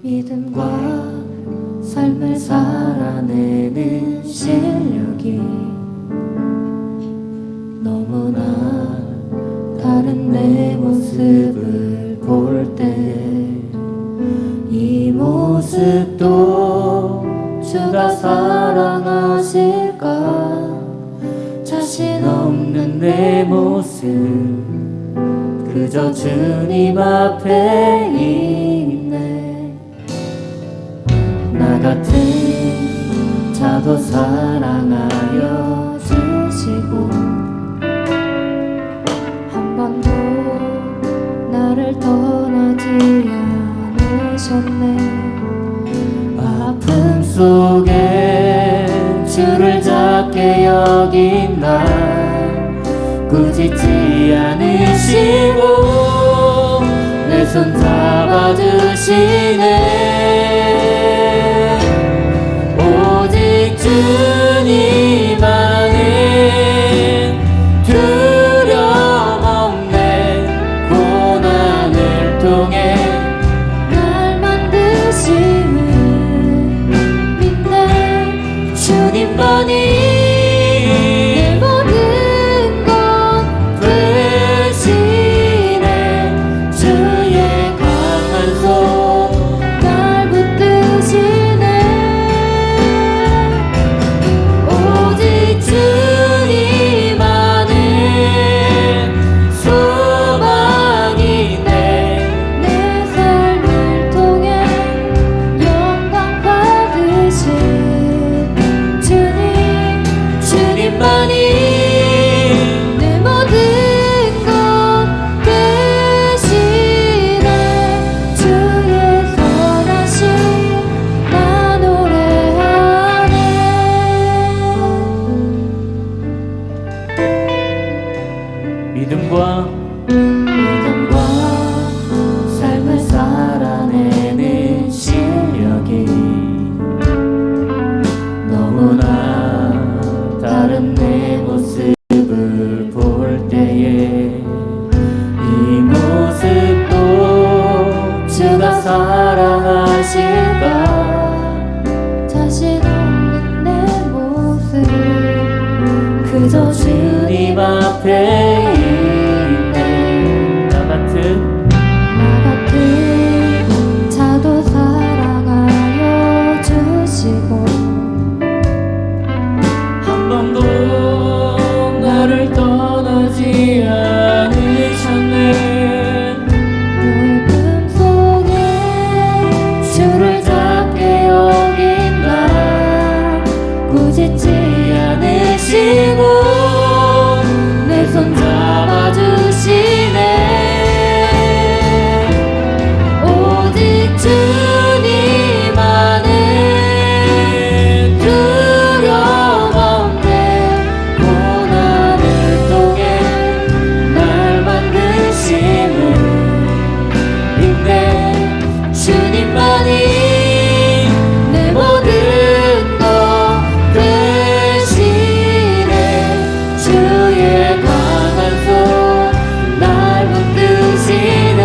믿음과 삶을 살아내는 실력이 너무나 다른 내 모습을 볼 때 이 모습도 주가 사랑하실까? 자신 없는 내 모습 그저 주님 앞에 있네. 나 같은 자도 사랑하여 주시고 한 번도 나를 떠나지 않으셨네. 아픔 속에 주를 작게 여긴 날 꾸짖지 않으시고 내 손 잡아주시네. 오직 주님만은 두려움 없네. 고난을 통해 날 만드심을 믿네. 주님만이 믿음과 삶을 살아내는 실력이 너무나 다른 내 모습을 볼 때에 이 모습도 주가 사랑하실까? 자신 없는 내 모습 그저 주님 앞에 나 같은 자도 사랑하여 주시고 한 번도 나를 떠나지 않으셨네. 너의 꿈속에 주를 작게 여긴 날 꾸짖지 않으시고 내 손 잡아주시네. 주님만은 두려움 없네. 고난을 통해 날 만드심을 믿네. 주님만이 내 모든 것 되시네. 주의 강한 손 날 붙드시네.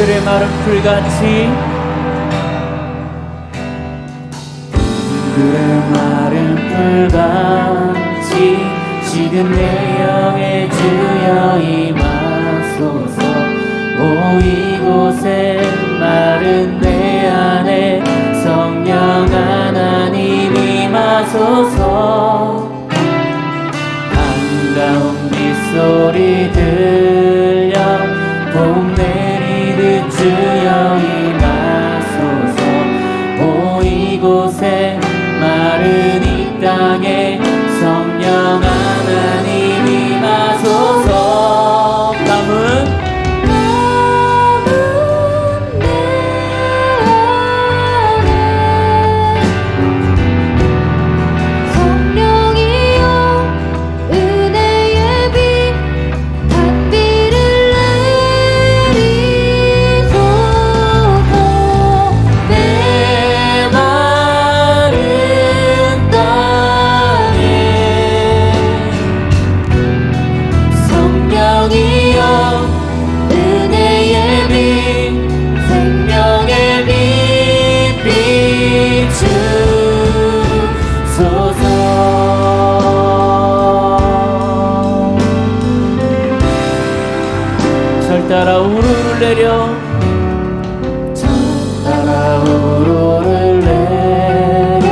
그들의 마른 풀같이 그들의 마른 풀같이 식은 내 영의 주여 임하소서. 오 이곳에 마른 내 안에 성령 하나님 임하소서. 반가운 빗소리 들려 봄 내리듯 주여 임하소서. 오 이곳에 마른 이 땅에 성령 하나님 임하소서. 남은 내 안에 성령이여 은혜의 빛 단비를 내리소서. 내 마른 땅에 성령이여 은혜의 빛 생명의 빛 비추소서. 절 따라 우르르 내려 절 따라 우르르 내려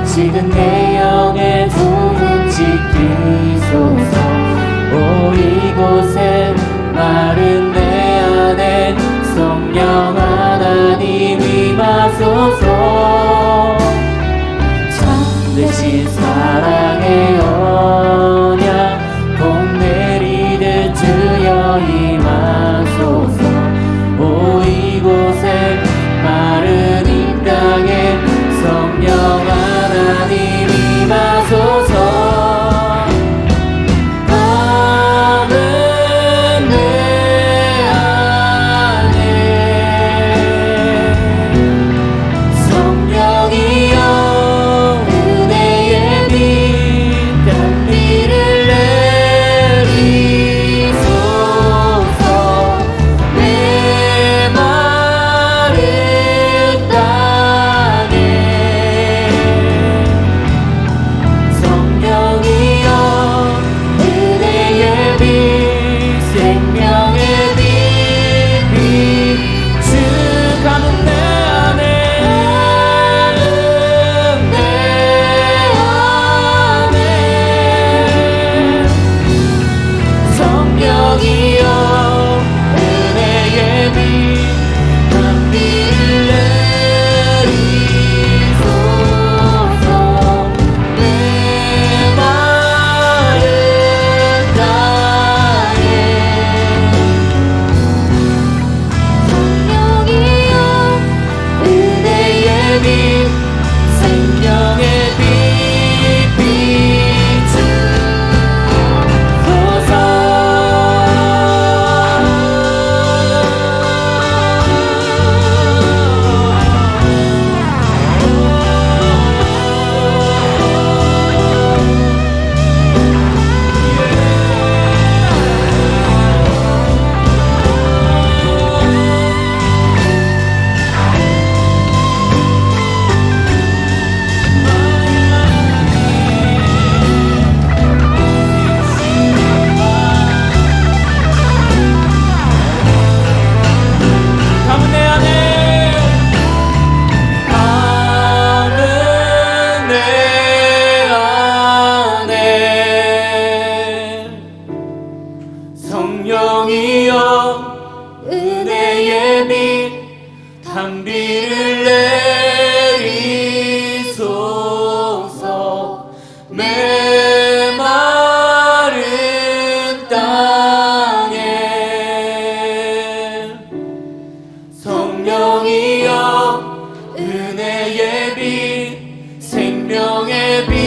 식은 내 영의 주름 지키소서. 오 이곳에 마른 내 안에 성령 하나님 임하소서. 참되신 사랑의 언약 봄 내리듯 주여 임하소서. 오 이곳에 마른 이 땅에 성령 하나님 임하소서. 남은 내 안에 성령이여 은혜의 빛 단비를 내리소서. 내 마른 땅에 성령이여 은혜의 빛 생명의 빛 비추가는 내 안에 성령이여 은혜의 빛 단비를 내리소서. 내 마른 땅에 성령이여 은혜의 빛 생명의 빛 성령이여 은혜의 빛 단비를 내리소서. 메마른 땅에 성령이여 은혜의 빛 생명의 빛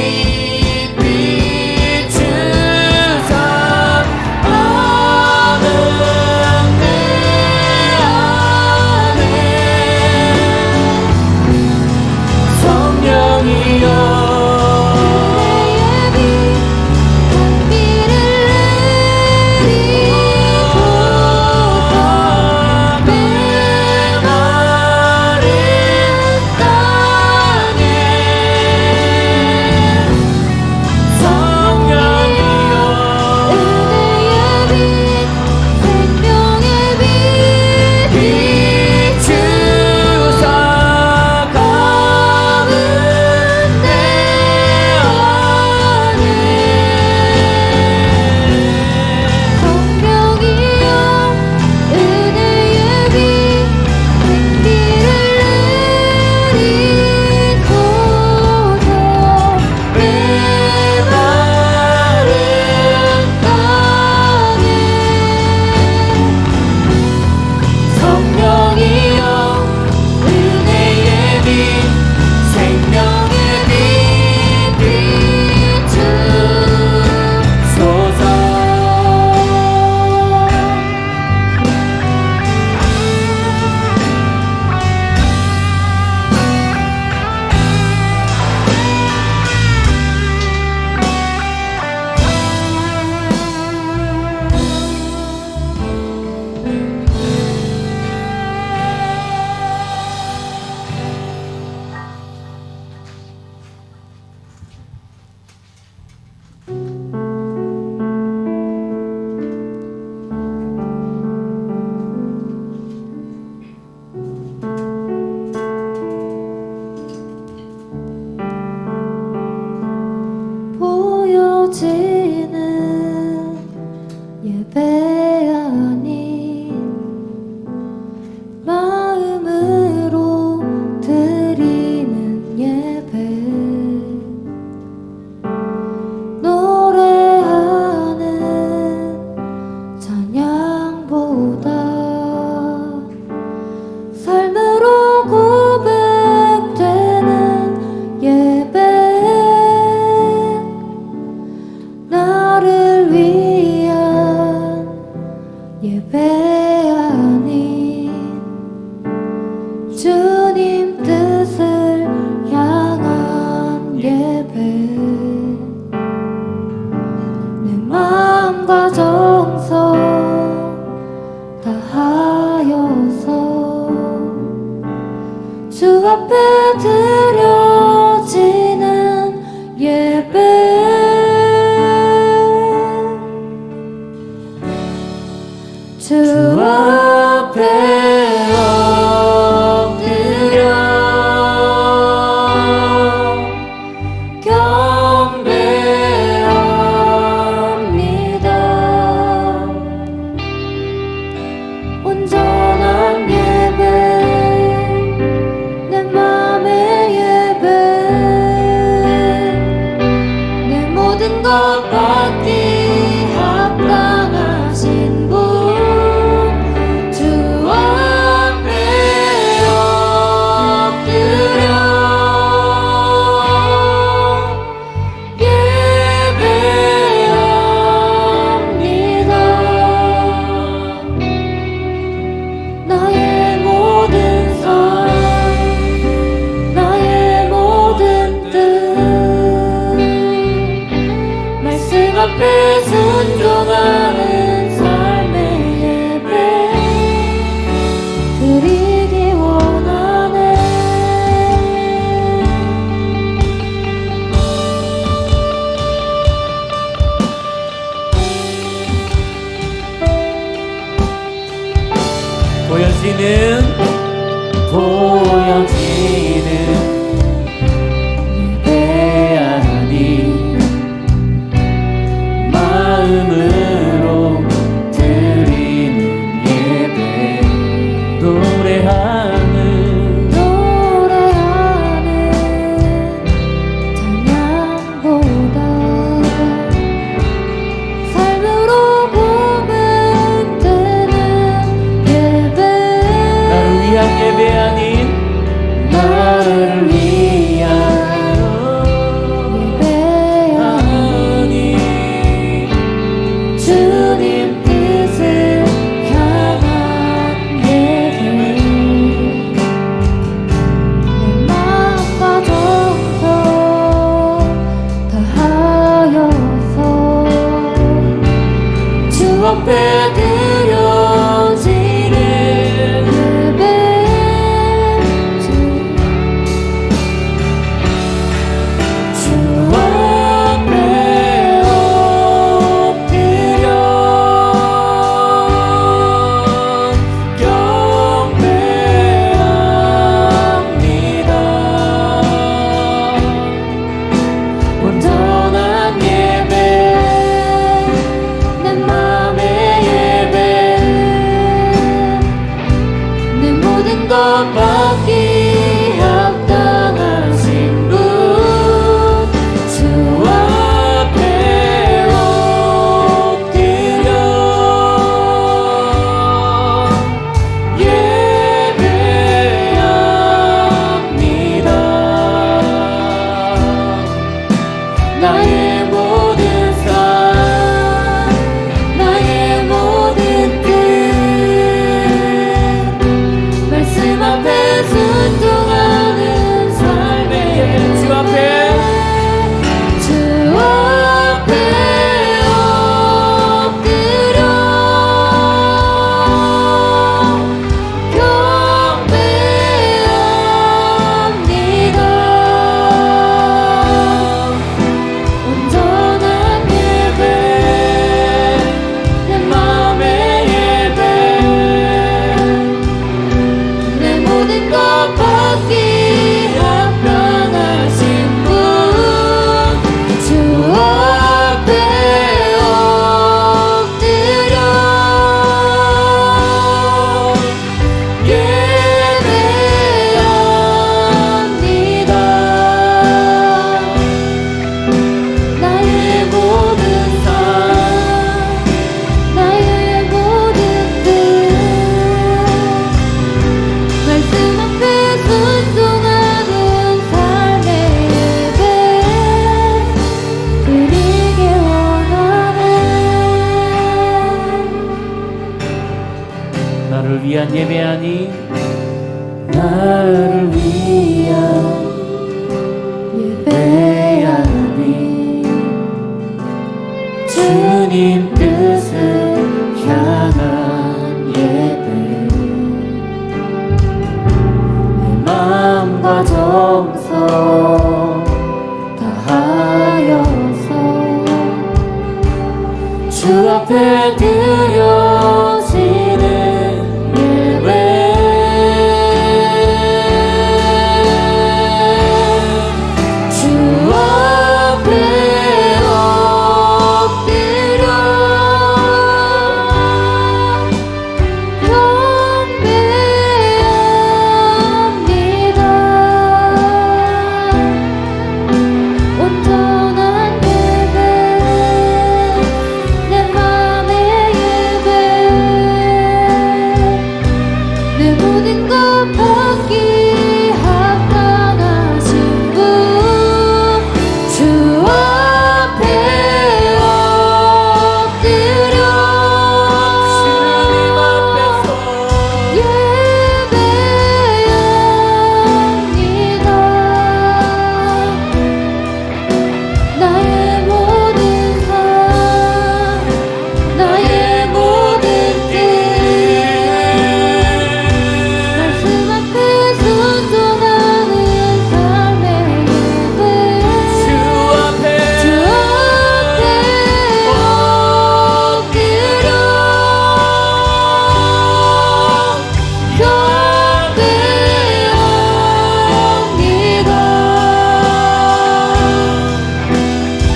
비추사. 앞에 드려지는 예배 주 앞에 엎드려 경배합니다. 온전한 예배 내 맘의 예배 내 모든 것 받기 합당하신 분 주 앞에 엎드려 예배합니다. 나의 모든 삶 나의 모든 뜻 말씀 앞에 순종하는 삶의 예배 드리기 원하네. 보여지는 예배하니 마음으로 드리는 예배 노래하는 찬양보다 삶으로 고백되는 예배 나를 위한 예배 아닌 나를 위한 예배 아니 주님 뜻을 향한 예배 내 마음과 정성 다하여서 주 앞에 드려지는 예배 주 앞에 엎드려 경배합니다. 온전한 예배 내 맘의 예배 내 모든 것 받기 합당하신 분 주 앞에 엎드려 예배합니다. 나의 모든 삶 나의 모든 뜻 말씀 앞에 순종하는 삶의 주 앞에 엎드려 경배합니다. 온전한 예배 내 맘의 예배 내 모든 것 받기 합당하신 분 주 앞에 엎드려 예배합니다. 나의 모든 삶 나의 모든 뜻 말씀 앞에 순종하는 삶의 예배 드리기 원하네. 나를 위한 예배 아니 나를 위한 예배 아니 주님 뜻을 향한 예배 내 마음과 정성 다하여서 주 앞에 드려지는 예배 주 앞에 엎드려 경배합니다. 온전한 예배 내 맘의 예배 내 모든 것 받기 합당하신 분 주 앞에 엎드려 주님 앞에서 예배합니다. 나의 모든 삶 나의 모든 뜻 말씀 앞에 순종하는 삶의 예배 주 앞에 엎드려 경배합니다.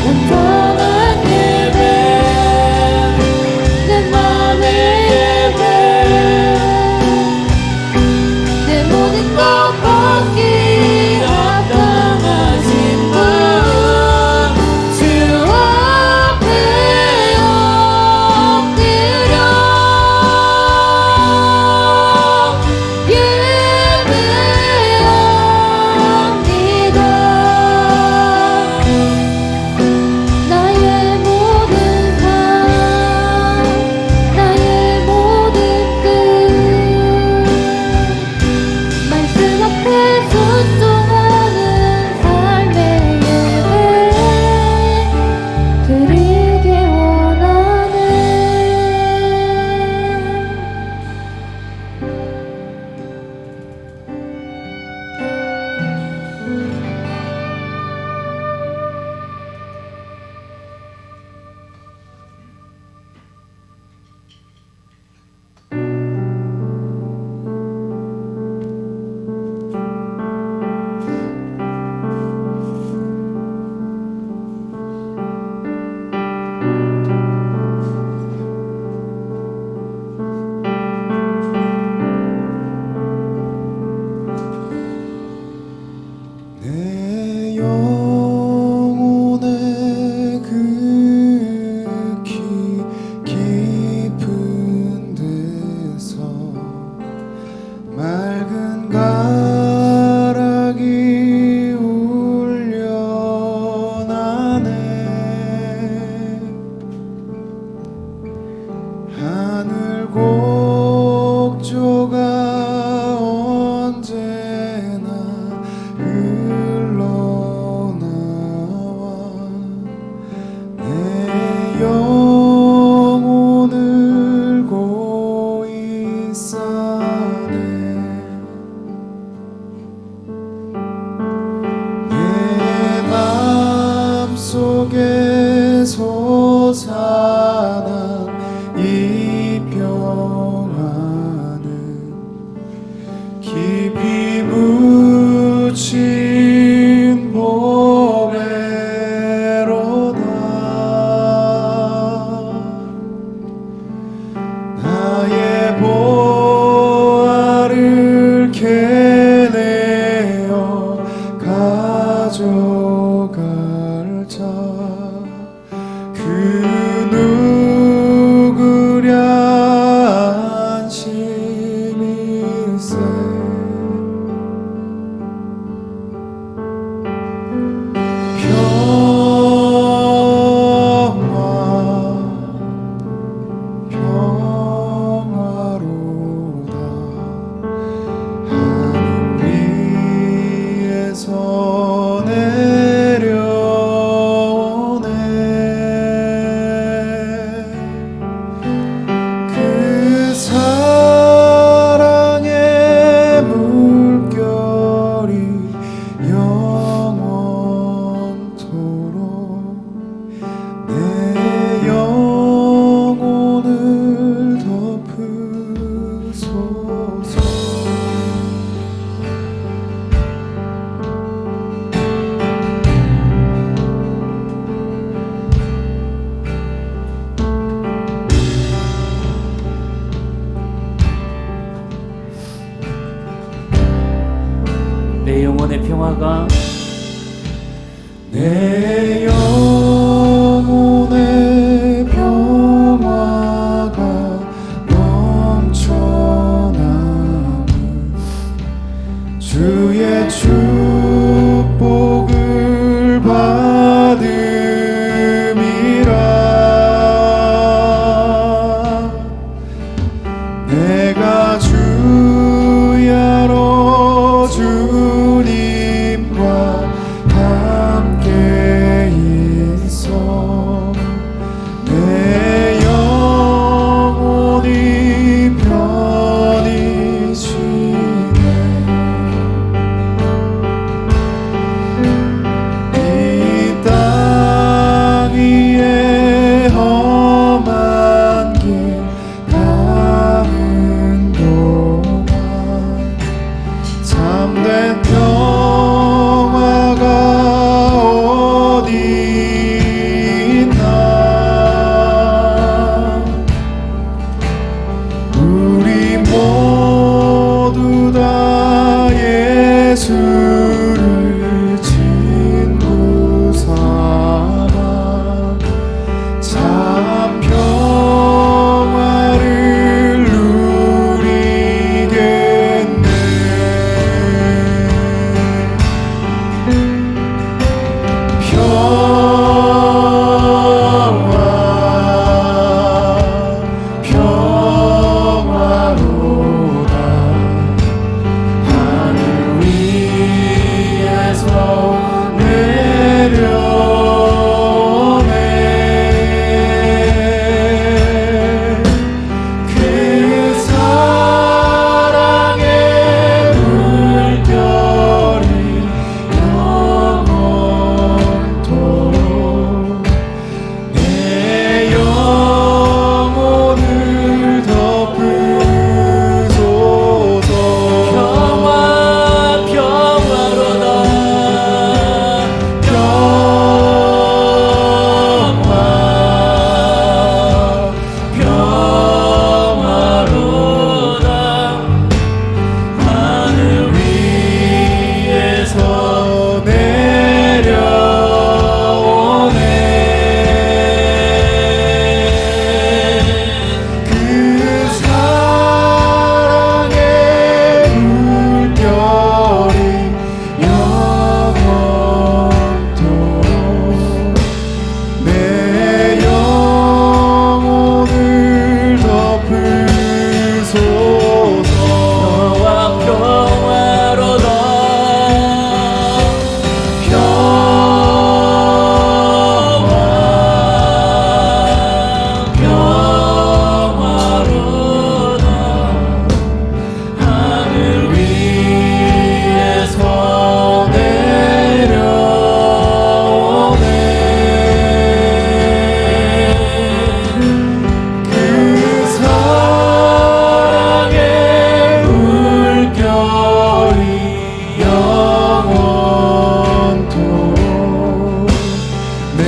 온전한 예배 내 맘의 예배 내 모든 것 받기 합당하신 분 주 앞에 엎드려 예배합니다. 나의 모든 삶 나의 모든 뜻 말씀 앞에 순종하는 삶의 예배 드리기 원하네. 내 영혼의 극히 깊은 데서 맑은 가락이 울려나네. 하늘 곡조가 언제나 흘러나와 내 영혼을 고이 싸네. 내 맘속에 솟아난 이 평안은 깊이 묻힌 보배로다. 나의 보화를 캐내어 가져갈 자 그 누구랴 안심일세. 평화가 내 영혼의 평화가 넘쳐나는 주의 축복을 받음이라. 내가 주야로 주님과 함께 있어 내 영혼이 편히 쉬네. 이 땅 위에 험한 길 가는 동안 참된 평화가 어디 있나. 우리 모두 다 예수를 친구 삼아 참 평화를 누리겠네. 평화로다. 하늘 위에서 내려오네. 그 사랑의 물결이 영원토록 내 영혼을 덮으소서. 평화로다. 평화로다. 하늘 위에서 내려오네. 그 사랑의 물결이 영원토록 내 영혼을 덮으소서. 평화로다. 평화로다. 하늘 위에서 내려오네. 그 사랑의 물결이 영원토록 내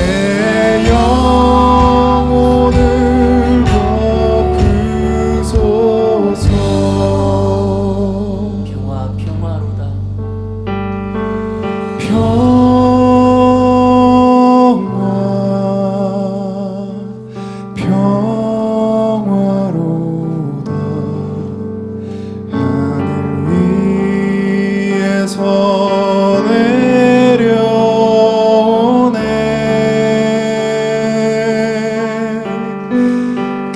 영혼을 덮으소서. 평화로다. 평화로다. 하늘 위에서 내려오네.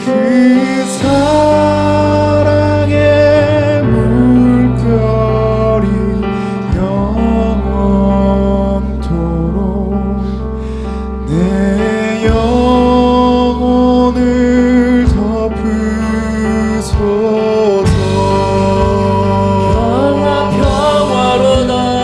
그 사랑의 물결이 영원토록 내 영혼을 덮으소서. 평화로다.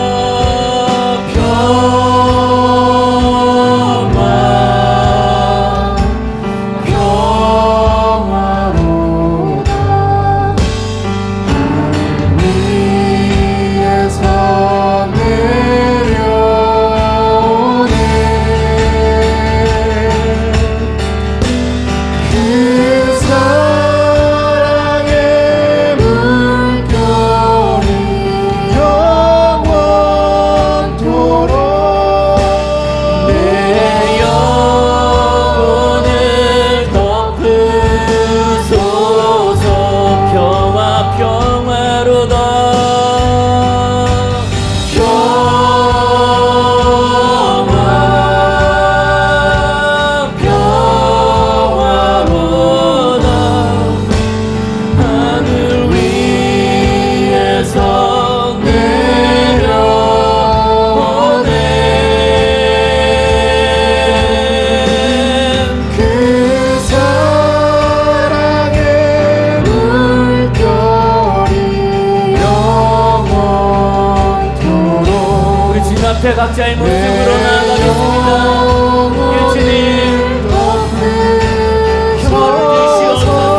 앞에 각자의 모습으로 나아가겠습니다. 예수님 평화를 주시옵소서.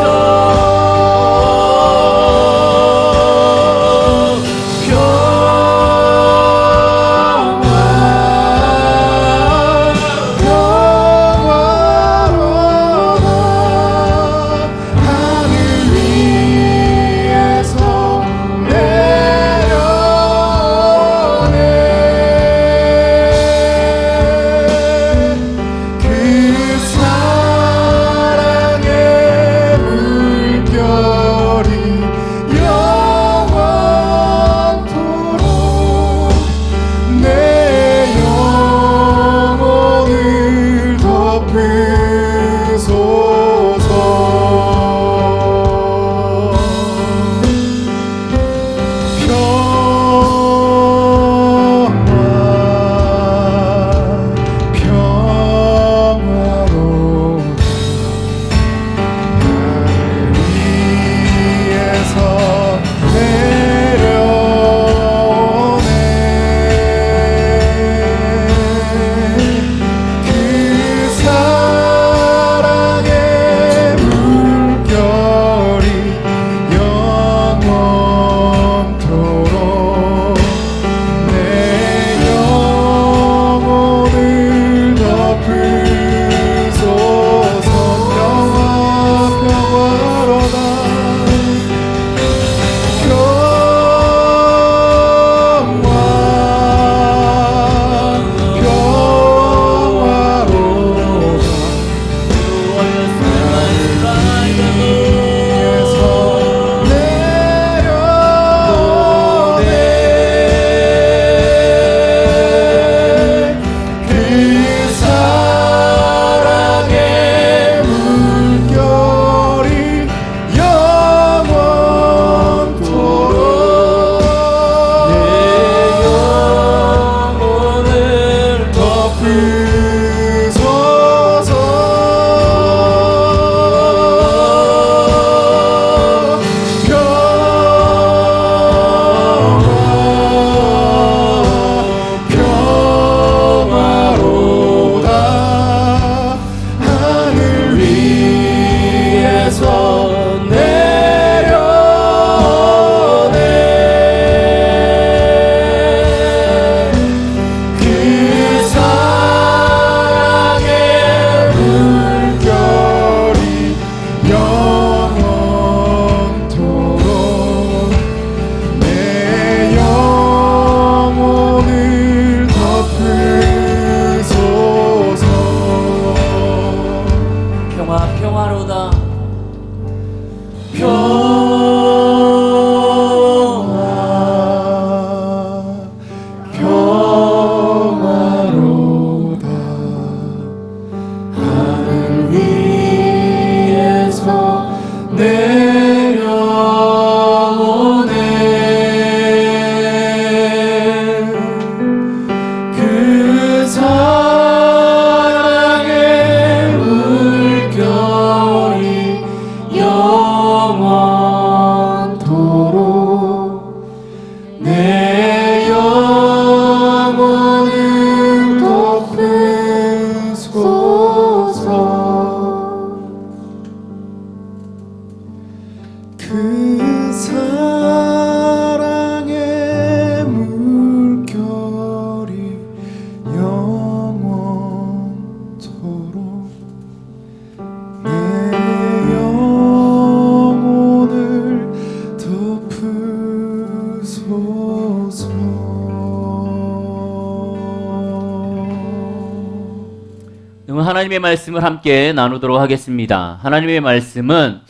하나님의 말씀을 함께 나누도록 하겠습니다. 하나님의 말씀은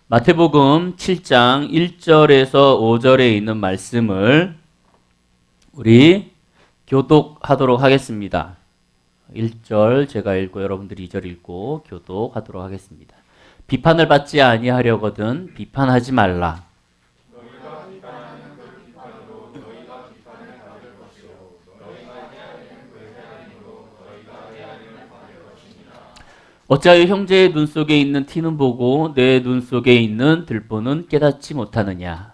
마태복음 7장 1절에서 5절에 있는 말씀을 우리 교독하도록 하겠습니다. 1절 제가 읽고 여러분들이 2절 읽고 교독하도록 하겠습니다. 비판을 받지 아니하려거든 비판하지 말라. 어찌하여 형제의 눈 속에 있는 티는 보고 내 눈 속에 있는 들보는 깨닫지 못하느냐.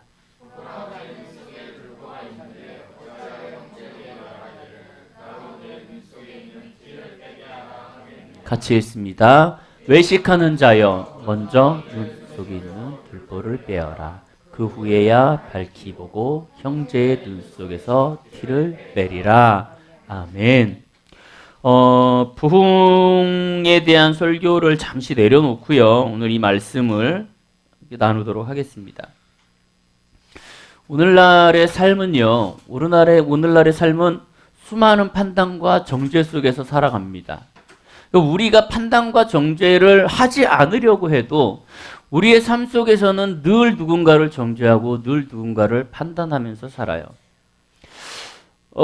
같이 읽습니다. 외식하는 자여 먼저 눈 속에 있는 들보를 빼어라. 그 후에야 밝히 보고 형제의 눈 속에서 티를 빼리라. 아멘. 부흥에 대한 설교를 잠시 내려놓고요. 오늘 이 말씀을 나누도록 하겠습니다. 오늘날의 삶은요. 오늘날의 삶은 수많은 판단과 정죄 속에서 살아갑니다. 우리가 판단과 정죄를 하지 않으려고 해도 우리의 삶 속에서는 늘 누군가를 정죄하고 늘 누군가를 판단하면서 살아요.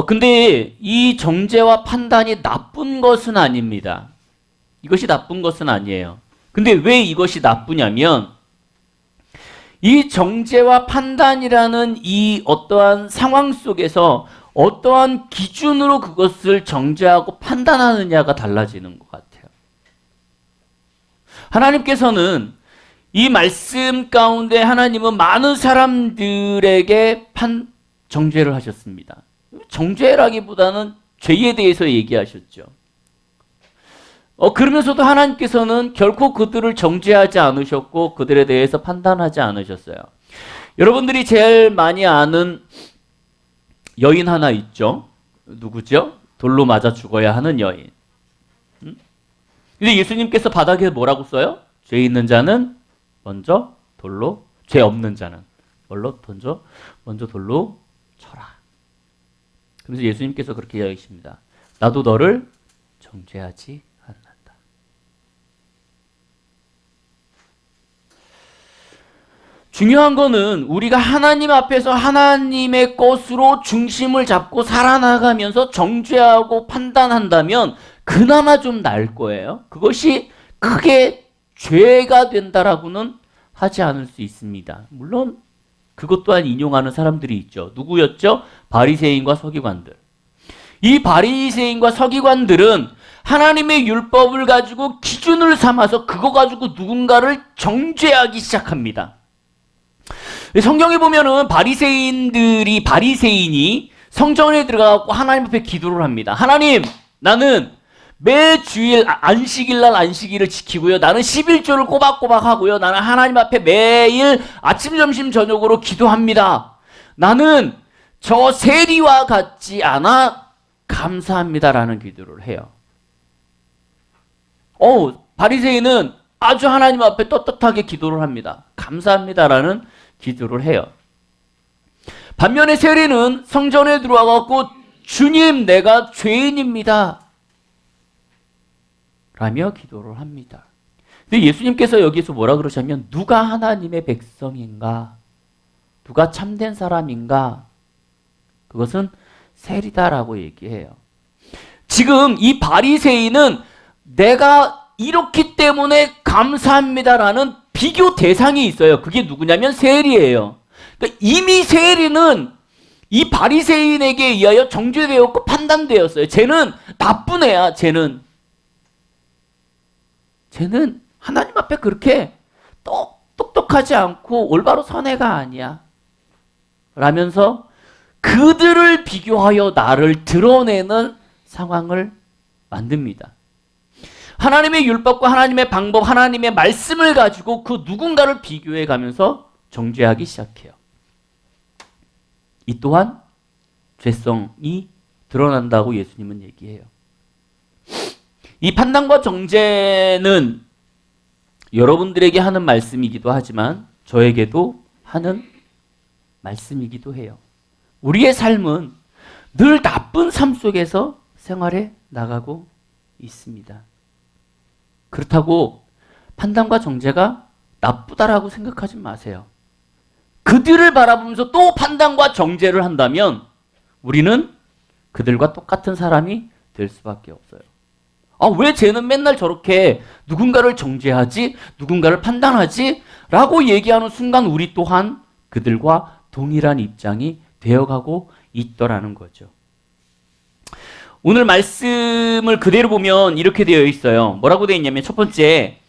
근데 이 정죄와 판단이 나쁜 것은 아닙니다. 이것이 나쁜 것은 아니에요. 근데 왜 이것이 나쁘냐면 이 정죄와 판단이라는 이 어떠한 상황 속에서 어떠한 기준으로 그것을 정죄하고 판단하느냐가 달라지는 것 같아요. 하나님께서는 이 말씀 가운데 하나님은 많은 사람들에게 정죄를 하셨습니다. 정죄라기보다는 죄에 대해서 얘기하셨죠. 그러면서도 하나님께서는 결코 그들을 정죄하지 않으셨고 그들에 대해서 판단하지 않으셨어요. 여러분들이 제일 많이 아는 여인 하나 있죠. 누구죠? 돌로 맞아 죽어야 하는 여인. 근데 예수님께서 바닥에 뭐라고 써요? 죄 있는 자는 먼저 돌로, 죄 없는 자는 먼저 돌로 쳐라. 그래서 예수님께서 그렇게 이야기하십니다. 나도 너를 정죄하지 않는다. 중요한 거는 우리가 하나님 앞에서 하나님의 것으로 중심을 잡고 살아나가면서 정죄하고 판단한다면 그나마 좀 나을 거예요. 그것이 크게 죄가 된다라고는 하지 않을 수 있습니다. 물론 그것 또한 인용하는 사람들이 있죠. 누구였죠? 바리새인과 서기관들. 이 바리새인과 서기관들은 하나님의 율법을 가지고 기준을 삼아서 그거 가지고 누군가를 정죄하기 시작합니다. 성경에 보면은 바리새인이 성전에 들어가고 하나님 앞에 기도를 합니다. 하나님, 나는 매 주일 안식일날 안식일을 지키고요. 나는 11조를 꼬박꼬박 하고요. 나는 하나님 앞에 매일 아침, 점심, 저녁으로 기도합니다. 나는 저 세리와 같지 않아 감사합니다라는 기도를 해요. 바리새인은 아주 하나님 앞에 떳떳하게 기도를 합니다. 감사합니다라는 기도를 해요. 반면에 세리는 성전에 들어와갖고 주님, 내가 죄인입니다 라며 기도를 합니다. 근데 예수님께서 여기서 뭐라 그러셨냐면 누가 하나님의 백성인가? 누가 참된 사람인가? 그것은 세리다라고 얘기해요. 지금 이 바리새인은 내가 이렇기 때문에 감사합니다라는 비교 대상이 있어요. 그게 누구냐면 세리예요. 그러니까 이미 세리는 이 바리새인에게 의하여 정죄되었고 판단되었어요. 쟤는 나쁜 애야. 쟤는 하나님 앞에 그렇게 똑똑하지 않고 올바로 선 애가 아니야 라면서 그들을 비교하여 나를 드러내는 상황을 만듭니다. 하나님의 율법과 하나님의 방법, 하나님의 말씀을 가지고 그 누군가를 비교해 가면서 정죄하기 시작해요. 이 또한 죄성이 드러난다고 예수님은 얘기해요. 이 판단과 정죄는 여러분들에게 하는 말씀이기도 하지만 저에게도 하는 말씀이기도 해요. 우리의 삶은 늘 나쁜 삶 속에서 생활해 나가고 있습니다. 그렇다고 판단과 정죄가 나쁘다라고 생각하지 마세요. 그들을 바라보면서 또 판단과 정죄를 한다면 우리는 그들과 똑같은 사람이 될 수밖에 없어요. 왜 쟤는 맨날 저렇게 누군가를 정죄하지? 누군가를 판단하지? 라고 얘기하는 순간 우리 또한 그들과 동일한 입장이 되어가고 있더라는 거죠. 오늘 말씀을 그대로 보면 이렇게 되어 있어요. 뭐라고 되어 있냐면 첫 번째,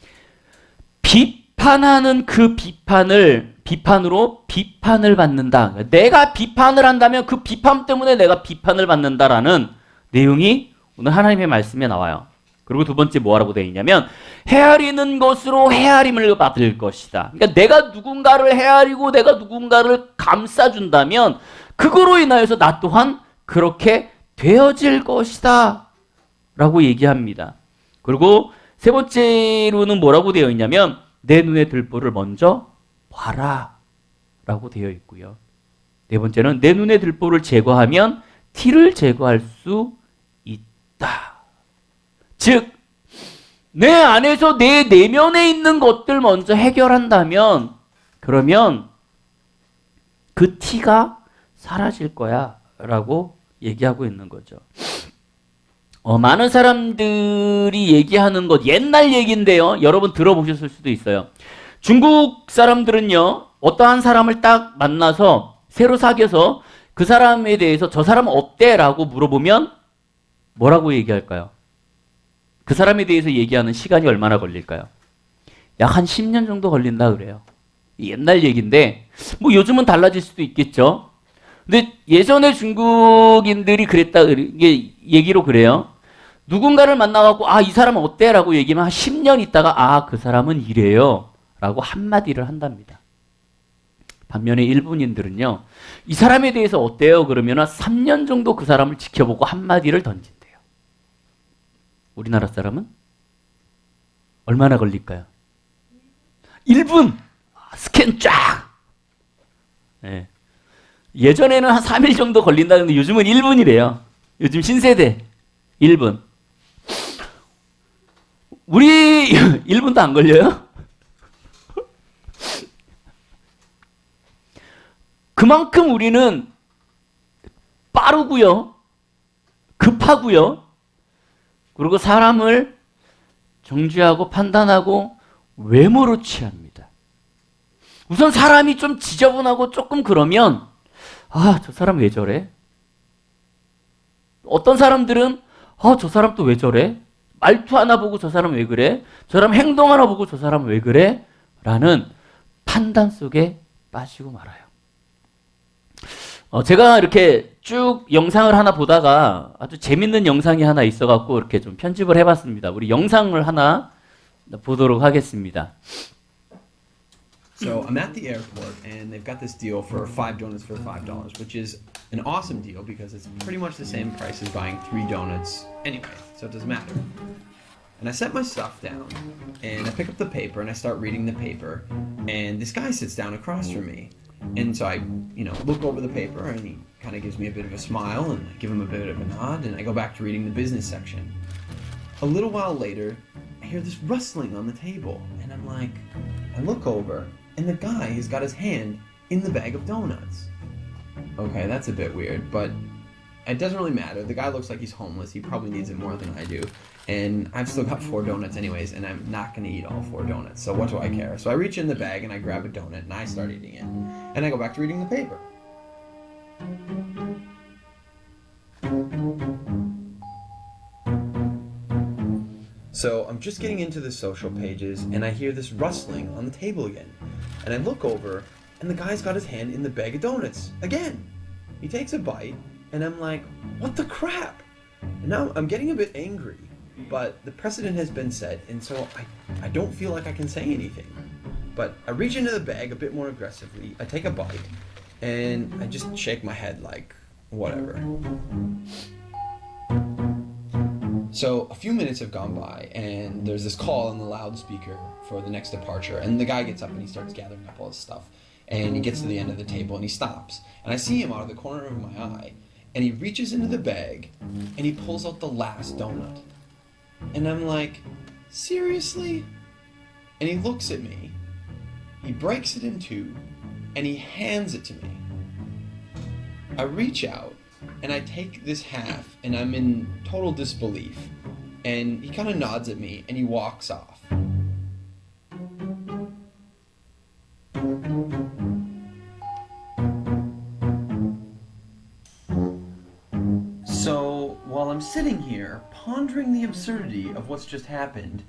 비판하는 그 비판으로 비판을 받는다. 내가 비판을 한다면 그 비판 때문에 내가 비판을 받는다라는 내용이 오늘 하나님의 말씀에 나와요. 그리고 두 번째 뭐라고 되어 있냐면 헤아리는 것으로 헤아림을 받을 것이다. 그러니까 내가 누군가를 헤아리고 내가 누군가를 감싸준다면 그거로 인하여서 나 또한 그렇게 되어질 것이다 라고 얘기합니다. 그리고 세 번째로는 뭐라고 되어 있냐면 내 눈에 들보를 먼저 봐라 라고 되어 있고요. 네 번째는 내 눈에 들보를 제거하면 티를 제거할 수 있다. 즉, 내 안에서 내 내면에 있는 것들 먼저 해결한다면 그러면 그 티가 사라질 거야 라고 얘기하고 있는 거죠. 많은 사람들이 얘기하는 것 옛날 얘기인데요. 여러분 들어보셨을 수도 있어요. 중국 사람들은요. 어떠한 사람을 딱 만나서 새로 사귀어서 그 사람에 대해서 저 사람은 어때? 라고 물어보면 뭐라고 얘기할까요? 그 사람에 대해서 얘기하는 시간이 얼마나 걸릴까요? 약 한 10년 정도 걸린다 그래요. 옛날 얘기인데 뭐 요즘은 달라질 수도 있겠죠. 근데 예전에 중국인들이 그랬다 이게 얘기로 그래요. 누군가를 만나갖고 이 사람은 어때? 라고 얘기하면 한 10년 있다가 그 사람은 이래요 라고 한마디를 한답니다. 반면에 일본인들은요. 이 사람에 대해서 어때요? 그러면 3년 정도 그 사람을 지켜보고 한마디를 던진대요. 우리나라 사람은 얼마나 걸릴까요? 1분! 스캔 쫙! 네. 예전에는 한 3일 정도 걸린다는데 요즘은 1분이래요. 요즘 신세대 1분. 우리 1분도 안 걸려요? 그만큼 우리는 빠르고요. 급하고요. 그리고 사람을 정죄하고 판단하고 외모로 취합니다. 우선 사람이 좀 지저분하고 조금 그러면 저 사람 왜 저래? 어떤 사람들은 저 사람 또 왜 저래? 말투 하나 보고 저 사람 왜 그래? 저 사람 행동 하나 보고 저 사람 왜 그래? 라는 판단 속에 빠지고 말아요. 제가 이렇게 쭉 영상을 하나 보다가 아주 재밌는 영상이 하나 있어갖고 이렇게 좀 편집을 해봤습니다. 우리 영상을 하나 보도록 하겠습니다. So I'm at the airport and they've got this deal for 5 donuts for $5, which is an awesome deal because it's pretty much the same price as buying 3 donuts anyway, so it doesn't matter. And I set my stuff down and I pick up the paper and I start reading the paper and this guy sits down across from me. And so I, look over the paper and he kind of gives me a bit of a smile and I give him a bit of a nod and I go back to reading the business section. A little while later, I hear this rustling on the table and I'm like, I look over and the guy has got his hand in the bag of donuts. Okay, that's a bit weird, but it doesn't really matter. The guy looks like he's homeless. He probably needs it more than I do. And I've still got 4 donuts anyways, and I'm not going to eat all 4 donuts. So what do I care? So I reach in the bag and I grab a donut and I start eating it. And I go back to reading the paper. So I'm just getting into the social pages and I hear this rustling on the table again. And I look over and the guy's got his hand in the bag of donuts again. He takes a bite and I'm like, what the crap? And now I'm getting a bit angry, but the precedent has been set and so I don't feel like I can say anything. But I reach into the bag a bit more aggressively, I take a bite, and I just shake my head like, whatever. So a few minutes have gone by and there's this call on the loudspeaker for the next departure and the guy gets up and he starts gathering up all his stuff and he gets to the end of the table and he stops and I see him out of the corner of my eye and he reaches into the bag and he pulls out the last donut and I'm like, seriously? And he looks at me, he breaks it in 2 and he hands it to me. I reach out and I take this half and I'm in total disbelief and he kind of nods at me and he walks off. So while I'm sitting here pondering the absurdity of what's just happened,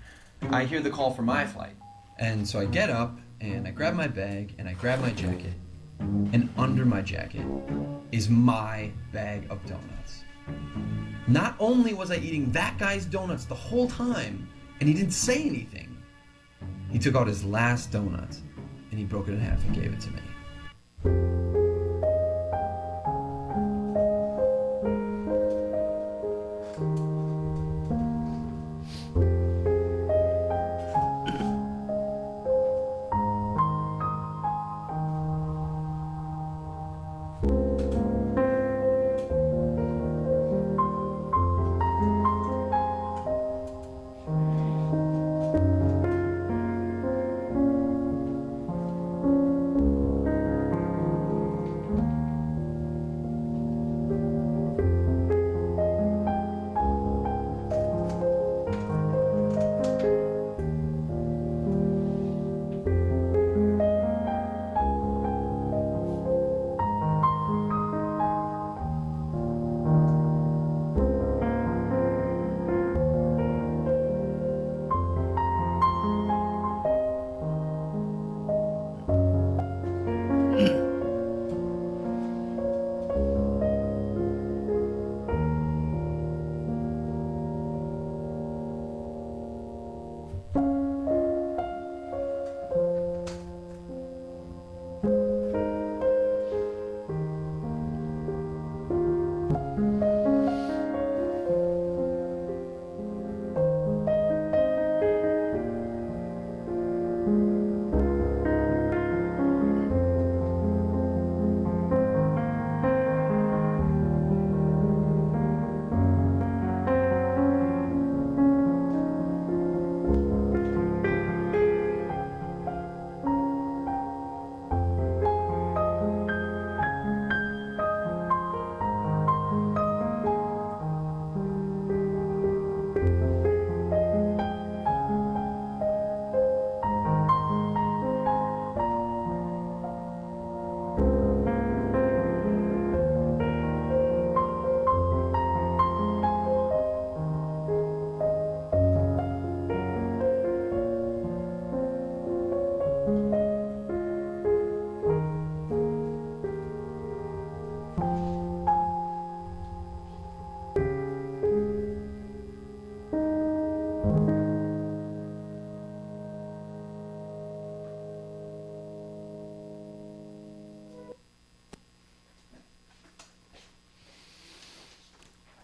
I hear the call for my flight. And so I get up and I grab my bag and I grab my jacket, and under my jacket is my bag of donuts. Not only was I eating that guy's donuts the whole time, and he didn't say anything, he took out his last donut and he broke it in half and gave it to me.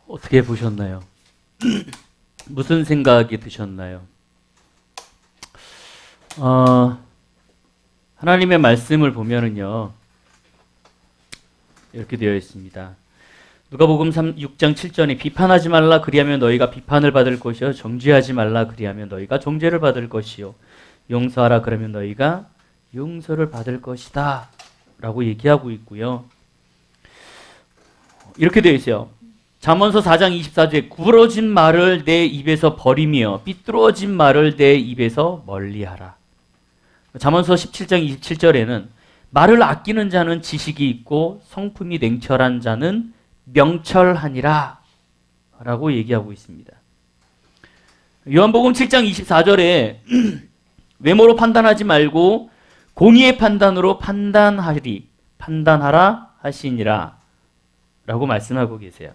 어떻게 보셨나요? 무슨 생각이 드셨나요? 하나님의 말씀을 보면은요, 이렇게 되어 있습니다. 누가복음 6장 7절에 비판하지 말라 그리하면 너희가 비판을 받을 것이요 정죄하지 말라 그리하면 너희가 정죄를 받을 것이요 용서하라 그러면 너희가 용서를 받을 것이다 라고 얘기하고 있고요. 이렇게 되어 있어요. 잠언서 4장 24절에 구부러진 말을 내 입에서 버리며 삐뚤어진 말을 내 입에서 멀리하라. 잠언서 17장 27절에는 말을 아끼는 자는 지식이 있고 성품이 냉철한 자는 명철하니라 라고 얘기하고 있습니다. 요한복음 7장 24절에 외모로 판단하지 말고 공의의 판단으로 판단하라 하시니라 라고 말씀하고 계세요.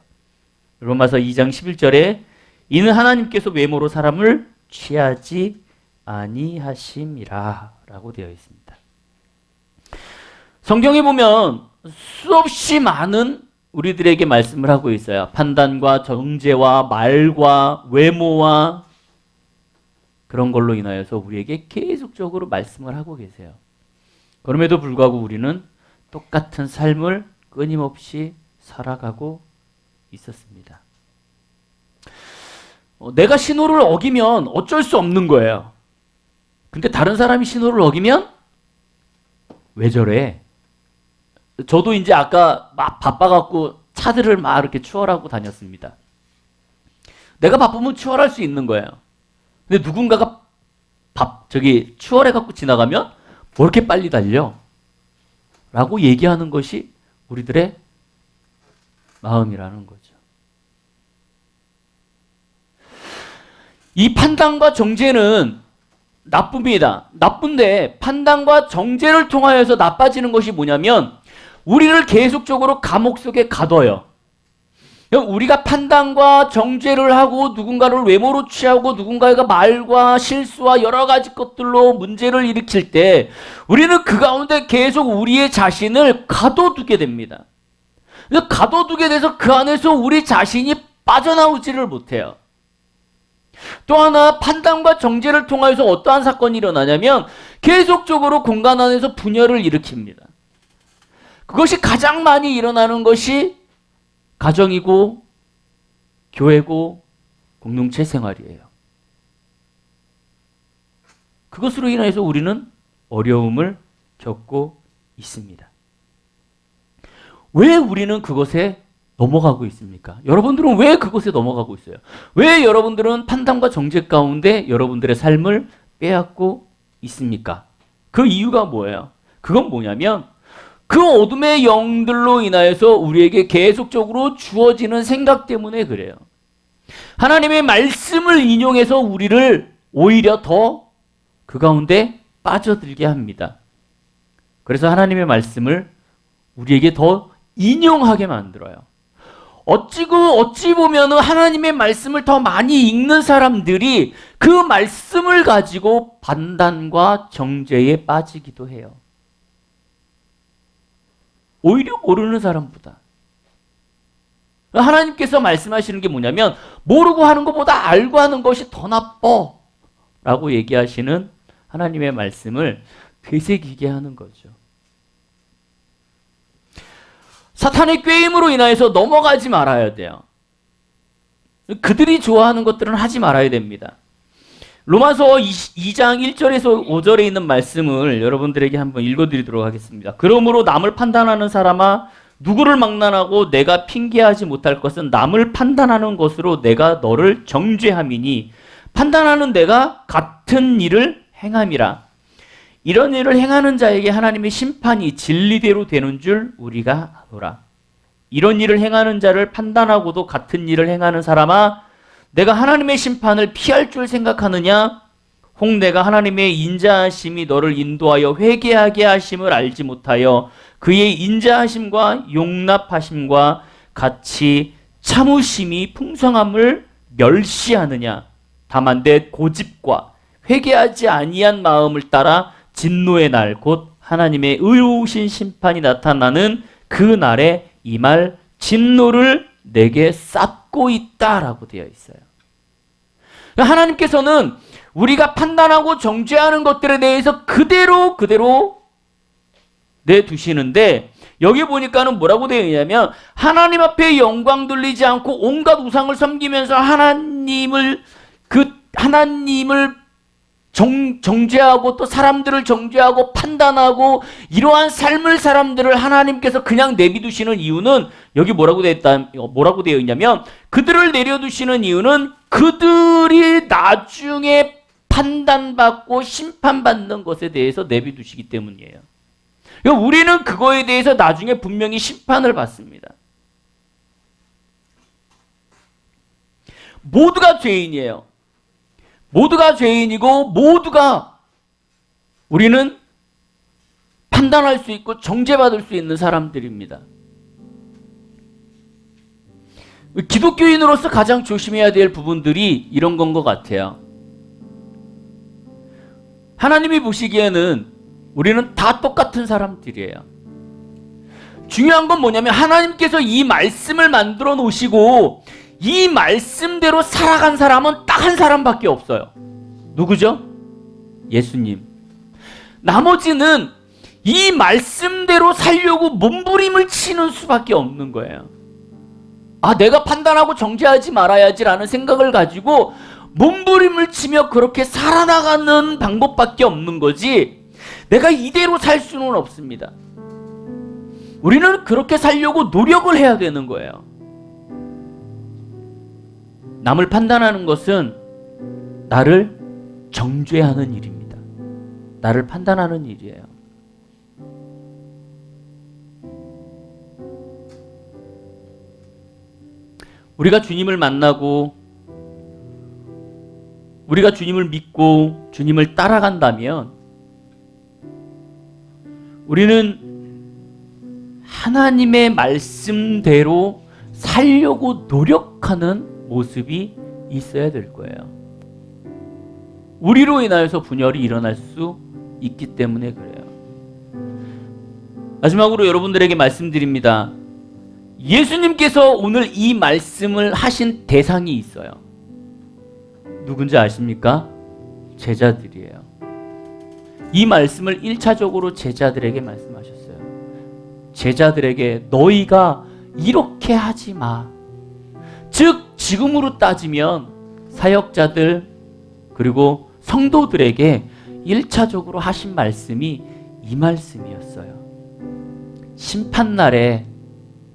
로마서 2장 11절에 이는 하나님께서 외모로 사람을 취하지 아니하심이라 라고 되어 있습니다. 성경에 보면 수없이 많은 우리들에게 말씀을 하고 있어요. 판단과 정죄와 말과 외모와 그런 걸로 인하여서 우리에게 계속적으로 말씀을 하고 계세요. 그럼에도 불구하고 우리는 똑같은 삶을 끊임없이 살아가고 있었습니다. 내가 신호를 어기면 어쩔 수 없는 거예요. 근데 다른 사람이 신호를 어기면 왜 저래? 저도 이제 아까 막 바빠갖고 차들을 막 이렇게 추월하고 다녔습니다. 내가 바쁘면 추월할 수 있는 거예요. 근데 누군가가 추월해갖고 지나가면 뭐 이렇게 빨리 달려? 라고 얘기하는 것이 우리들의 마음이라는 거죠. 이 판단과 정죄는 나쁩니다. 나쁜데 판단과 정죄를 통하여서 나빠지는 것이 뭐냐면 우리를 계속적으로 감옥 속에 가둬요. 우리가 판단과 정죄를 하고 누군가를 외모로 취하고 누군가가 말과 실수와 여러 가지 것들로 문제를 일으킬 때 우리는 그 가운데 계속 우리의 자신을 가둬두게 됩니다. 가둬두게 돼서 그 안에서 우리 자신이 빠져나오지를 못해요. 또 하나 판단과 정죄를 통하여서 어떠한 사건이 일어나냐면 계속적으로 공간 안에서 분열을 일으킵니다. 그것이 가장 많이 일어나는 것이 가정이고 교회고 공동체 생활이에요. 그것으로 인해서 우리는 어려움을 겪고 있습니다. 왜 우리는 그것에 넘어가고 있습니까? 여러분들은 왜 그것에 넘어가고 있어요? 왜 여러분들은 판단과 정죄 가운데 여러분들의 삶을 빼앗고 있습니까? 그 이유가 뭐예요? 그건 뭐냐면 그 어둠의 영들로 인하여서 우리에게 계속적으로 주어지는 생각 때문에 그래요. 하나님의 말씀을 인용해서 우리를 오히려 더 그 가운데 빠져들게 합니다. 그래서 하나님의 말씀을 우리에게 더 인용하게 만들어요. 어찌 보면 하나님의 말씀을 더 많이 읽는 사람들이 그 말씀을 가지고 판단과 정죄에 빠지기도 해요. 오히려 모르는 사람보다. 하나님께서 말씀하시는 게 뭐냐면 모르고 하는 것보다 알고 하는 것이 더 나빠 라고 얘기하시는 하나님의 말씀을 되새기게 하는 거죠. 사탄의 꾀임으로 인하여서 넘어가지 말아야 돼요. 그들이 좋아하는 것들은 하지 말아야 됩니다. 로마서 2장 1절에서 5절에 있는 말씀을 여러분들에게 한번 읽어드리도록 하겠습니다. 그러므로 남을 판단하는 사람아 누구를 막론하고 내가 핑계하지 못할 것은 남을 판단하는 것으로 내가 너를 정죄함이니 판단하는 내가 같은 일을 행함이라. 이런 일을 행하는 자에게 하나님의 심판이 진리대로 되는 줄 우리가 아노라. 이런 일을 행하는 자를 판단하고도 같은 일을 행하는 사람아 내가 하나님의 심판을 피할 줄 생각하느냐? 혹 내가 하나님의 인자하심이 너를 인도하여 회개하게 하심을 알지 못하여 그의 인자하심과 용납하심과 같이 참으심이 풍성함을 멸시하느냐? 다만 내 고집과 회개하지 아니한 마음을 따라 진노의 날 곧 하나님의 의로우신 심판이 나타나는 그 날에 이 말 진노를 내게 쌓고 있다라고 되어 있어요. 하나님께서는 우리가 판단하고 정죄하는 것들에 대해서 그대로 내두시는데 여기 보니까는 뭐라고 되어 있냐면 하나님 앞에 영광 돌리지 않고 온갖 우상을 섬기면서 하나님을 정죄하고 또 사람들을 정죄하고 판단하고 이러한 삶을 사람들을 하나님께서 그냥 내비두시는 이유는 여기 뭐라고 되어 있냐면 그들을 내려두시는 이유는 그들이 나중에 판단받고 심판받는 것에 대해서 내비두시기 때문이에요. 그러니까 우리는 그거에 대해서 나중에 분명히 심판을 받습니다. 모두가 죄인이에요. 모두가 죄인이고 모두가 우리는 판단할 수 있고 정죄받을 수 있는 사람들입니다. 기독교인으로서 가장 조심해야 될 부분들이 이런 건 것 같아요. 하나님이 보시기에는 우리는 다 똑같은 사람들이에요. 중요한 건 뭐냐면 하나님께서 이 말씀을 만들어 놓으시고 이 말씀대로 살아간 사람은 딱 한 사람밖에 없어요. 누구죠? 예수님. 나머지는 이 말씀대로 살려고 몸부림을 치는 수밖에 없는 거예요. 아, 내가 판단하고 정죄하지 말아야지라는 생각을 가지고 몸부림을 치며 그렇게 살아나가는 방법밖에 없는 거지 내가 이대로 살 수는 없습니다. 우리는 그렇게 살려고 노력을 해야 되는 거예요. 남을 판단하는 것은 나를 정죄하는 일입니다. 나를 판단하는 일이에요. 우리가 주님을 만나고 우리가 주님을 믿고 주님을 따라간다면 우리는 하나님의 말씀대로 살려고 노력하는 모습이 있어야 될 거예요. 우리로 인하여서 분열이 일어날 수 있기 때문에 그래요. 마지막으로 여러분들에게 말씀드립니다. 예수님께서 오늘 이 말씀을 하신 대상이 있어요. 누군지 아십니까? 제자들이에요. 이 말씀을 1차적으로 제자들에게 말씀하셨어요. 제자들에게 너희가 이렇게 하지 마. 즉 지금으로 따지면 사역자들 그리고 성도들에게 1차적으로 하신 말씀이 이 말씀이었어요. 심판날에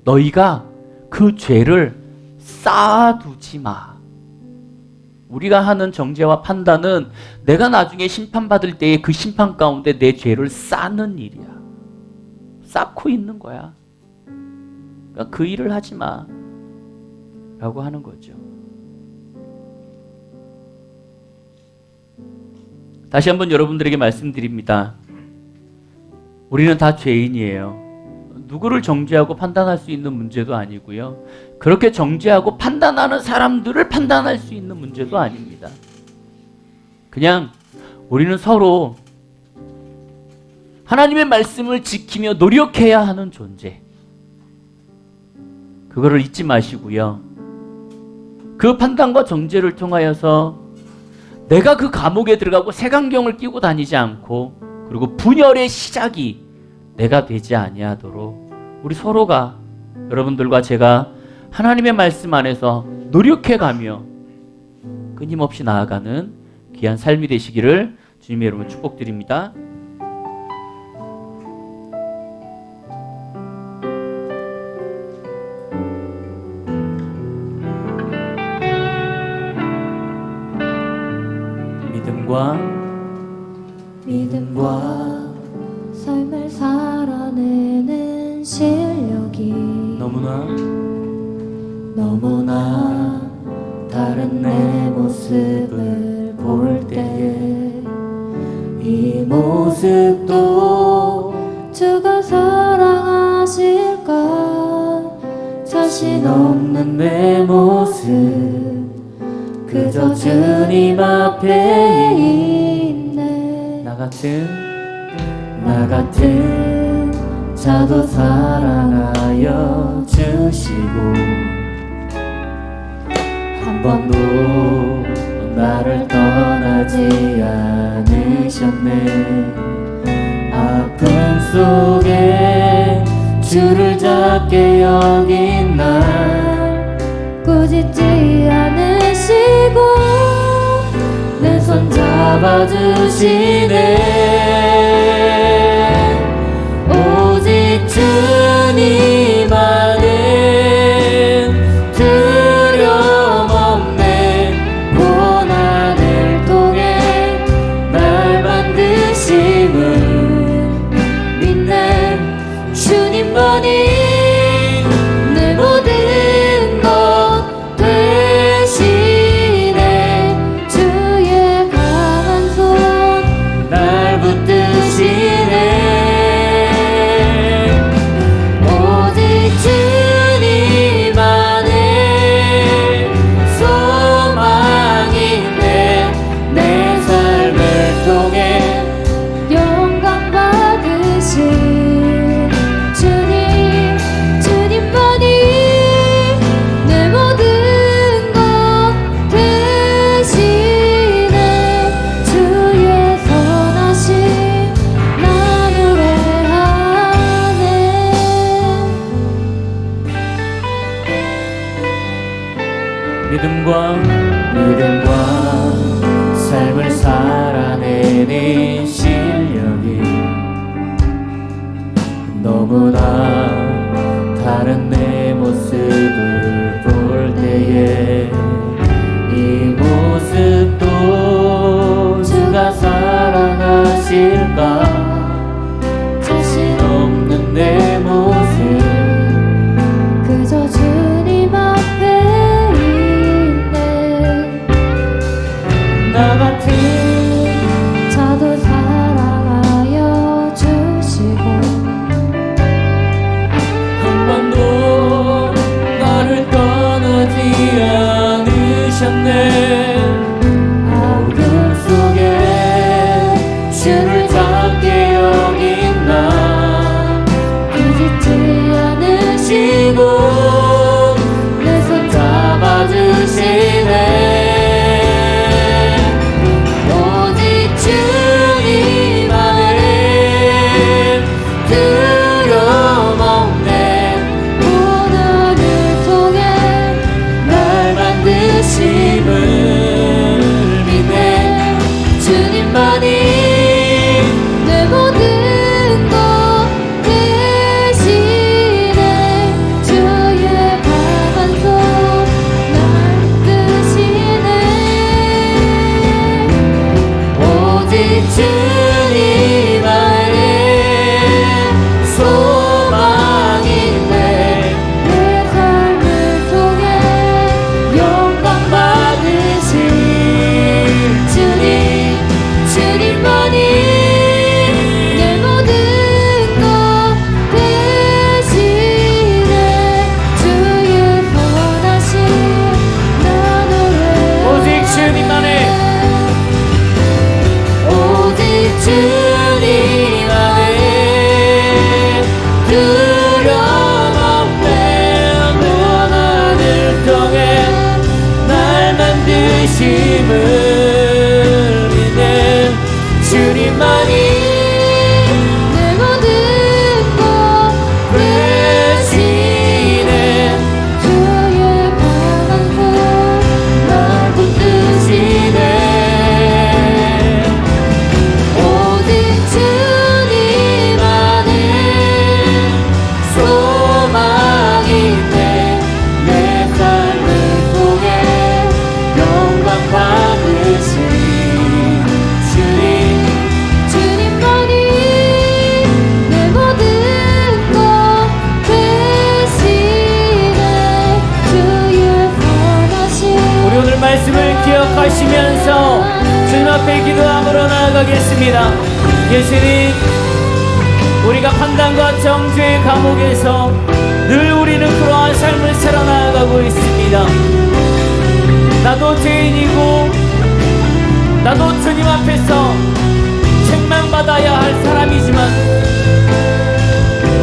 너희가 그 죄를 쌓아두지 마. 우리가 하는 정죄와 판단은 내가 나중에 심판받을 때에 그 심판 가운데 내 죄를 쌓는 일이야. 쌓고 있는 거야. 그러니까 그 일을 하지 마 라고 하는 거죠. 다시 한번 여러분들에게 말씀드립니다. 우리는 다 죄인이에요. 누구를 정죄하고 판단할 수 있는 문제도 아니고요. 그렇게 정죄하고 판단하는 사람들을 판단할 수 있는 문제도 아닙니다. 그냥 우리는 서로 하나님의 말씀을 지키며 노력해야 하는 존재. 그거를 잊지 마시고요. 그 판단과 정죄를 통하여서 내가 그 감옥에 들어가고 색안경을 끼고 다니지 않고 그리고 분열의 시작이 내가 되지 아니하도록 우리 서로가 여러분들과 제가 하나님의 말씀 안에서 노력해가며 끊임없이 나아가는 귀한 삶이 되시기를 주님의 이름으로 축복드립니다. 믿음과 삶을 살아내는 실력이 너무나 다른 내 모습을 볼 때에 이 모습도 주가 사랑하실까. 자신 없는 내 모습 그저 주님 앞에 있네. 나 같은 자도 사랑하여 주시고 한 번도 나를 떠나지 않으셨네. 아픔 속에 주를 작게 여긴 날 꾸짖지 않으시고 내 손 잡아주시네. 오직 주님만은 두려움 없네. 고난을 통해 날 만드심을 믿네. 주님만이 내 모든 것 되시네. 주의 강한 손 날 붙드시네. 오직 주님만의 소망이네. 내 삶을 통해 영광 받으신 주님, 주님만이 내 모든 것 되시네. 주의 선하심 나 노래하네. 믿음과 삶을 살아내는 실력이 너무나 다른 내 모습을 볼 때에 이 모습도 주가 사랑하실까. 자신 없는 내 모습 그저 주님 앞에 있네. 나 같은 자도 사랑하여 주시고 한 번도 나를 하셨네. 어둠 속에 주를 작게 여긴 나 잊지 않으시고 내 손 잡아주시네. 오직 주님 안에 두려움 없네. 고난을 통해 날 만드심을 믿네. 주님만이 내 모든 것 대신해 주의 강한 손 날 드시네. 오직 주님 안에 소망인데 내 삶을 통해 영광 받으신 주님, 주님만이 내 모든 것 대신해 주의 선하신 나를 오직 주님만의 오직 주님 안에 두려움 없네. 고난을 통해 날 만드심을 믿네. 주님만이 내 모든 것 대신해 주의 강한 손날 붙드시네. 오직 주님 안에 소망인데 내 삶을 통해 영광 받으신 주님, 주님만이 내 모든 것 대신해 주의 선하신 우리 오늘 말씀을 기억하시면서 주님 앞에 기도함으로 나아가겠습니다. 예수님, 우리가 판단과 정죄의 감옥에서 늘 우리는 그러한 삶을 살아나가고 있습니다. 나도 죄인이고 나도 주님 앞에서 책망받아야 할 사람이지만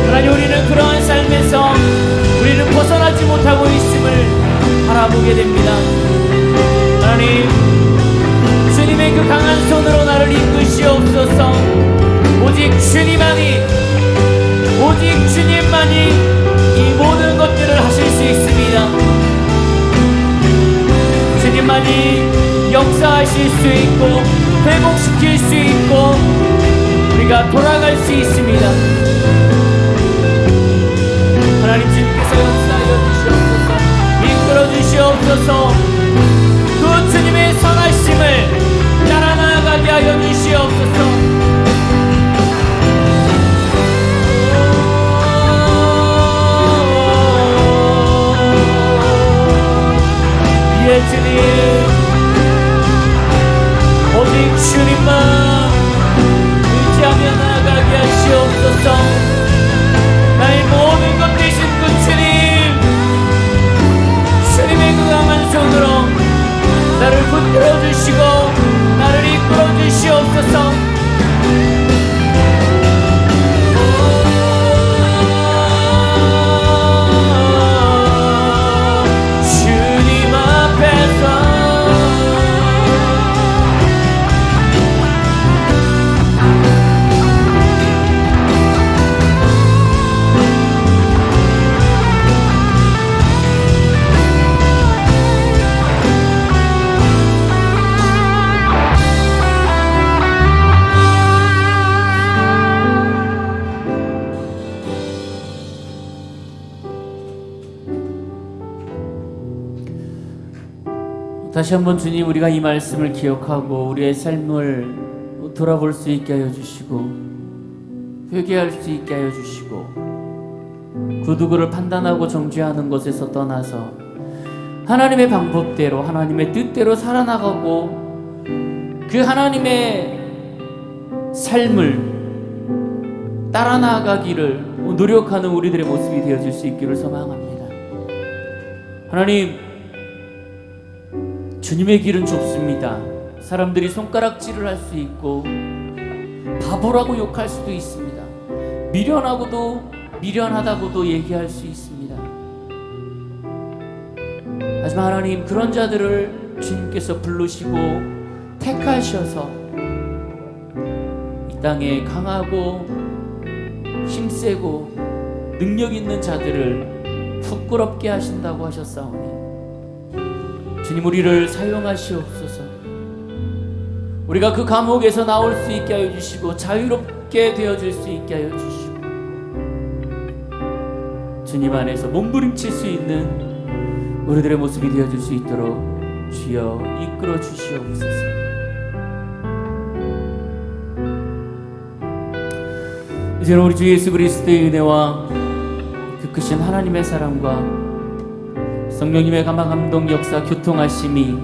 하나님, 우리는 그러한 삶에서 우리는 벗어나지 못하고 있음을 바라보게 됩니다. 하나님, 주님의 그 강한 손으로 나를 이끄시옵소서. 오직 주님만이, 오직 주님만이 이 모든 것들을 하실 수 있습니다. 주님만이 역사하실 수 있고 회복시킬 수 있고 우리가 돌아갈 수 있습니다. 하나님, 주님께서 역사하여 주시옵소서. 이끌어 주시옵소서. 그 주님의 선하심을 따라 나아가게 하여 주시옵소서. 예, 주님, 오직 주님만 의지하며 나아가게 하시옵소서. 나의 모든 것 되신 그 주님, 주님의 그 강한 손으로 나를 붙들어 주시고 나를 이끌어 주시옵소서. 주님 앞에서 다시 한번 주님, 우리가 이 말씀을 기억하고 우리의 삶을 돌아볼 수 있게 하여 주시고 회개할 수 있게 하여 주시고 그 누구를 판단하고 정죄하는 것에서 떠나서 하나님의 방법대로 하나님의 뜻대로 살아나가고 그 하나님의 삶을 따라 나아가기를 노력하는 우리들의 모습이 되어질 수 있기를 소망합니다. 하나님, 주님의 길은 좁습니다. 사람들이 손가락질을 할 수 있고 바보라고 욕할 수도 있습니다. 미련하다고도 얘기할 수 있습니다. 하지만 하나님, 그런 자들을 주님께서 부르시고 택하셔서 이 땅에 강하고 힘세고 능력 있는 자들을 부끄럽게 하신다고 하셨사오니 주님, 우리를 사용하시옵소서. 우리가 그 감옥에서 나올 수 있게 하여 주시고 자유롭게 되어질 수 있게 하여 주시고 주님 안에서 몸부림칠 수 있는 우리들의 모습이 되어질 수 있도록 주여 이끌어 주시옵소서. 이제는 우리 주 예수 그리스도의 은혜와 그 크신 하나님의 사랑과 성령님의 감화감동 역사 교통하심이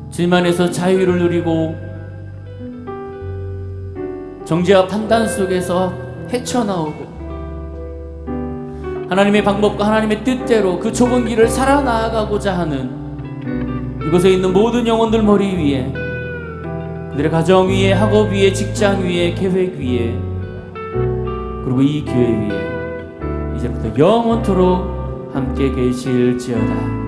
주님 안에서 자유를 누리고 정죄와 판단 속에서 헤쳐나오고 하나님의 방법과 하나님의 뜻대로 그 좁은 길을 살아나가고자 하는 이곳에 있는 모든 영혼들 머리 위에, 그들의 가정 위에, 학업 위에, 직장 위에, 계획 위에, 그리고 이 교회 위에 이제부터 영원토록 함께 계실지어다.